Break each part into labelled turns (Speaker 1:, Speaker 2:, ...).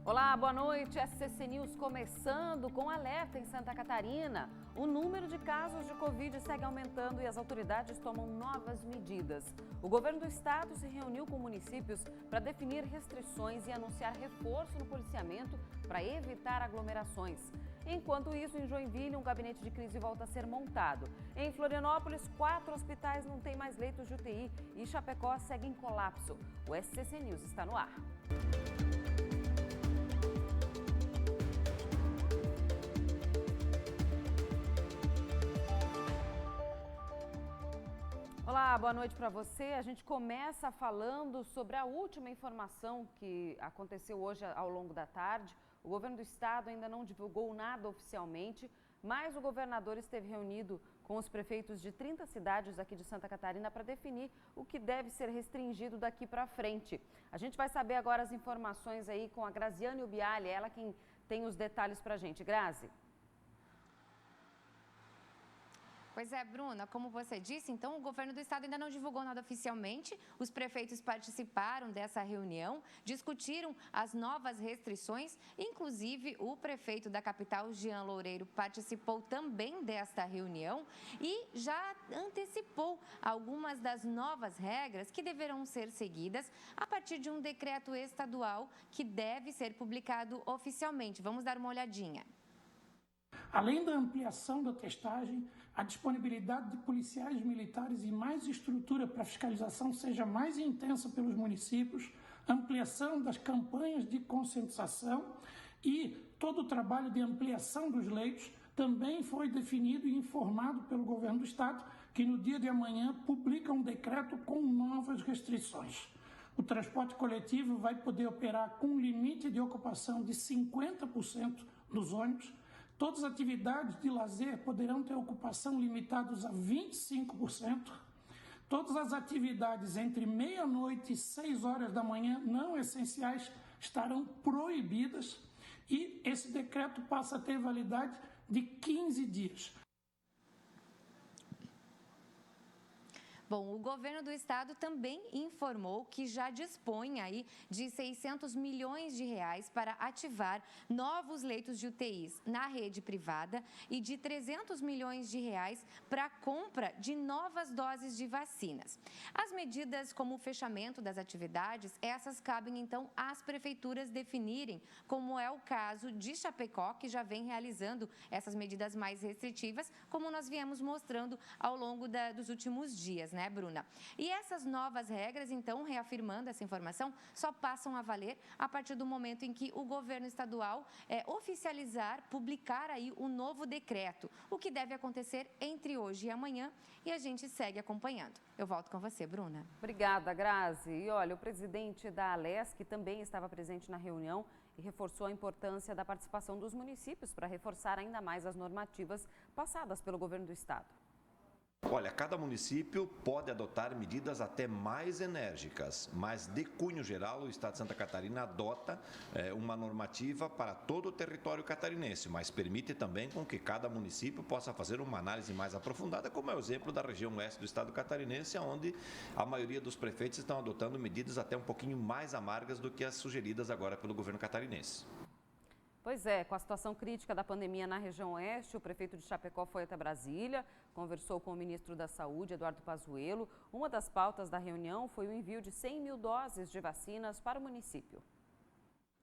Speaker 1: Olá, boa noite. SCC News começando com alerta em Santa Catarina. O número de casos de Covid segue aumentando e as autoridades tomam novas medidas. O governo do estado se reuniu com municípios para definir restrições e anunciar reforço no policiamento para evitar aglomerações. Enquanto isso, em Joinville, um gabinete de crise volta a ser montado. Em Florianópolis, 4 hospitais não têm mais leitos de UTI e Chapecó segue em colapso. O SCC News está no ar. Olá, boa noite para você. A gente começa falando sobre a última informação que aconteceu hoje ao longo da tarde. O governo do estado ainda não divulgou nada oficialmente, mas o governador esteve reunido com os prefeitos de 30 cidades aqui de Santa Catarina para definir o que deve ser restringido daqui para frente. A gente vai saber agora as informações aí com a Graziane Ubiali, ela quem tem os detalhes para a gente. Grazi.
Speaker 2: Pois é, Bruna, como você disse, então o governo do estado ainda não divulgou nada oficialmente. Os prefeitos participaram dessa reunião, discutiram as novas restrições. Inclusive, o prefeito da capital, Jean Loureiro, participou também desta reunião e já antecipou algumas das novas regras que deverão ser seguidas a partir de um decreto estadual que deve ser publicado oficialmente. Vamos dar uma olhadinha.
Speaker 3: Além da ampliação da testagem, a disponibilidade de policiais militares e mais estrutura para a fiscalização seja mais intensa pelos municípios, ampliação das campanhas de conscientização e todo o trabalho de ampliação dos leitos também foi definido e informado pelo governo do estado, que no dia de amanhã publica um decreto com novas restrições. O transporte coletivo vai poder operar com um limite de ocupação de 50% nos ônibus. Todas as atividades de lazer poderão ter ocupação limitadas a 25%. Todas as atividades entre meia-noite e 6 horas da manhã não essenciais estarão proibidas e esse decreto passa a ter validade de 15 dias.
Speaker 2: Bom, o governo do estado também informou que já dispõe aí de 600 milhões de reais para ativar novos leitos de UTIs na rede privada e de 300 milhões de reais para a compra de novas doses de vacinas. As medidas como o fechamento das atividades, essas cabem então às prefeituras definirem, como é o caso de Chapecó, que já vem realizando essas medidas mais restritivas, como nós viemos mostrando ao longo dos últimos dias, né, Bruna? E essas novas regras, então, reafirmando essa informação, só passam a valer a partir do momento em que o governo estadual oficializar, publicar aí o novo decreto, o que deve acontecer entre hoje e amanhã, e a gente segue acompanhando. Eu volto com você, Bruna.
Speaker 1: Obrigada, Grazi. E olha, o presidente da Alesc também estava presente na reunião e reforçou a importância da participação dos municípios para reforçar ainda mais as normativas passadas pelo governo do estado.
Speaker 4: Olha, cada município pode adotar medidas até mais enérgicas, mas de cunho geral o Estado de Santa Catarina adota uma normativa para todo o território catarinense, mas permite também com que cada município possa fazer uma análise mais aprofundada, como é o exemplo da região oeste do Estado catarinense, onde a maioria dos prefeitos estão adotando medidas até um pouquinho mais amargas do que as sugeridas agora pelo governo catarinense.
Speaker 1: Pois é, com a situação crítica da pandemia na região oeste, o prefeito de Chapecó foi até Brasília, conversou com o ministro da Saúde, Eduardo Pazuello. Uma das pautas da reunião foi o envio de 100 mil doses de vacinas para o município.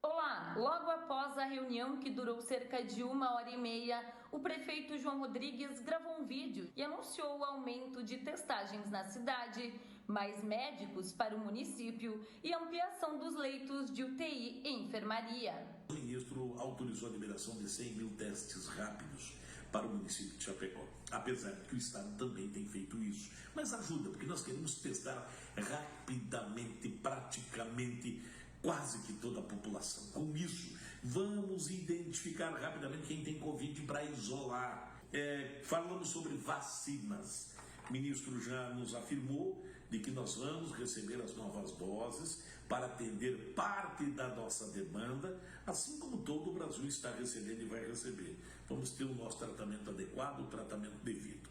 Speaker 5: Olá! Logo após a reunião, que durou cerca de 1h30, o prefeito João Rodrigues gravou um vídeo e anunciou o aumento de testagens na cidade, mais médicos para o município e ampliação dos leitos de UTI e enfermaria.
Speaker 6: O ministro autorizou a liberação de 100 mil testes rápidos para o município de Chapecó, apesar de que o estado também tem feito isso. Mas ajuda, porque nós queremos testar rapidamente, praticamente quase que toda a população. Com isso, vamos identificar rapidamente quem tem Covid para isolar. Falamos sobre vacinas. O ministro já nos afirmou de que nós vamos receber as novas doses para atender parte da nossa demanda, assim como todo o Brasil está recebendo e vai receber. Vamos ter o nosso tratamento adequado, o tratamento devido.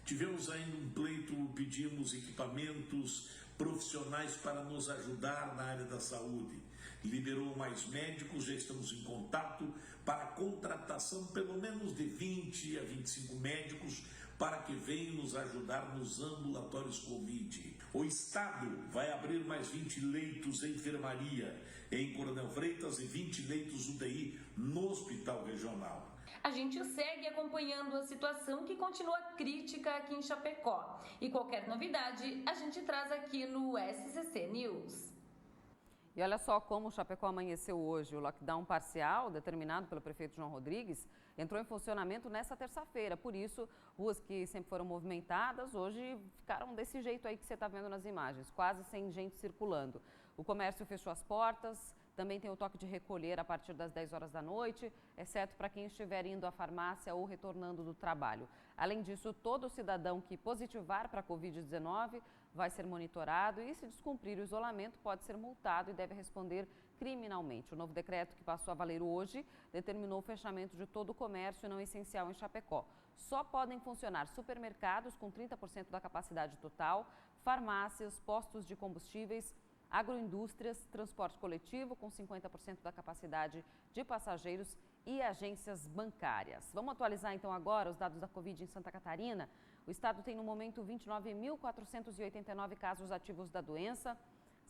Speaker 6: Tivemos ainda um pleito, pedimos equipamentos profissionais para nos ajudar na área da saúde. liberou mais médicos, já estamos em contato para a contratação pelo menos de 20 a 25 médicos para que venham nos ajudar nos ambulatórios Covid. O Estado vai abrir mais 20 leitos em enfermaria em Coronel Freitas e 20 leitos UTI no Hospital Regional.
Speaker 5: A gente segue acompanhando a situação que continua crítica aqui em Chapecó. E qualquer novidade a gente traz aqui no SCC News.
Speaker 1: E olha só como o Chapecó amanheceu hoje. O lockdown parcial, determinado pelo prefeito João Rodrigues, entrou em funcionamento nesta terça-feira. Por isso, ruas que sempre foram movimentadas, hoje ficaram desse jeito aí que você está vendo nas imagens, quase sem gente circulando. O comércio fechou as portas, também tem o toque de recolher a partir das 10 horas da noite, exceto para quem estiver indo à farmácia ou retornando do trabalho. Além disso, todo cidadão que positivar para a Covid-19 vai ser monitorado e, se descumprir o isolamento, pode ser multado e deve responder criminalmente. O novo decreto, que passou a valer hoje, determinou o fechamento de todo o comércio não essencial em Chapecó. Só podem funcionar supermercados com 30% da capacidade total, farmácias, postos de combustíveis, agroindústrias, transporte coletivo com 50% da capacidade de passageiros e agências bancárias. Vamos atualizar então agora os dados da Covid em Santa Catarina. O estado tem no momento 29.489 casos ativos da doença,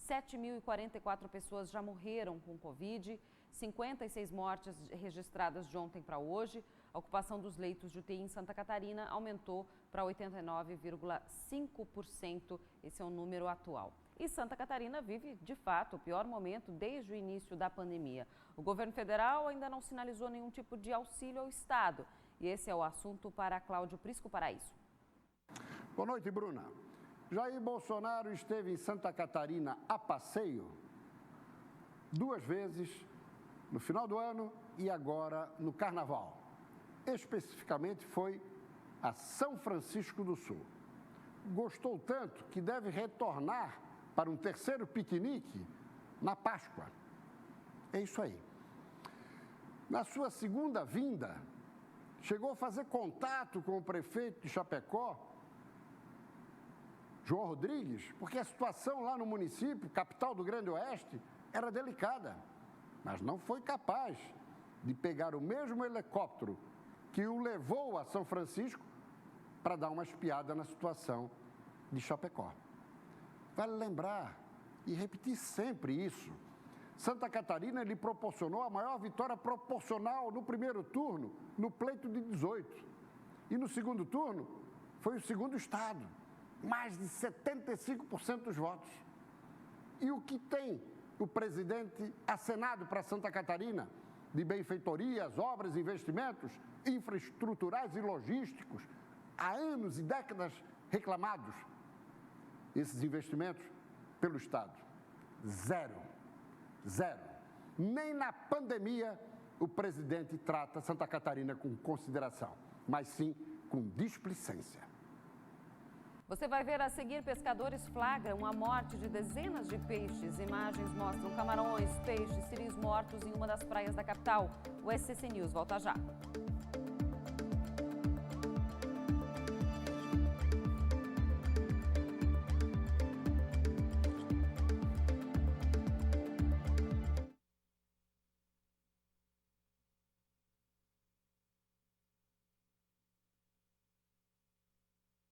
Speaker 1: 7.044 pessoas já morreram com Covid, 56 mortes registradas de ontem para hoje. A ocupação dos leitos de UTI em Santa Catarina aumentou para 89,5%. Esse é o número atual. E Santa Catarina vive, de fato, o pior momento desde o início da pandemia. O governo federal ainda não sinalizou nenhum tipo de auxílio ao estado. E esse é o assunto para Cláudio Prisco Paraíso.
Speaker 7: Boa noite, Bruna. Jair Bolsonaro esteve em Santa Catarina a passeio 2 vezes no final do ano e agora no Carnaval. Especificamente foi a São Francisco do Sul. Gostou tanto que deve retornar para um terceiro piquenique na Páscoa. É isso aí. Na sua segunda vinda, chegou a fazer contato com o prefeito de Chapecó, João Rodrigues, porque a situação lá no município, capital do Grande Oeste, era delicada, mas não foi capaz de pegar o mesmo helicóptero que o levou a São Francisco para dar uma espiada na situação de Chapecó. Vale lembrar e repetir sempre isso. Santa Catarina lhe proporcionou a maior vitória proporcional no primeiro turno, no pleito de 18. E no segundo turno, foi o segundo estado, mais de 75% dos votos. E o que tem o presidente acenado para Santa Catarina de benfeitorias, obras, investimentos infraestruturais e logísticos, há anos e décadas reclamados, esses investimentos pelo Estado? Zero. Nem na pandemia o presidente trata Santa Catarina com consideração, mas sim com displicência.
Speaker 1: Você vai ver a seguir: pescadores flagram a morte de dezenas de peixes. Imagens mostram camarões, peixes, siris mortos em uma das praias da capital. O SCC News volta já.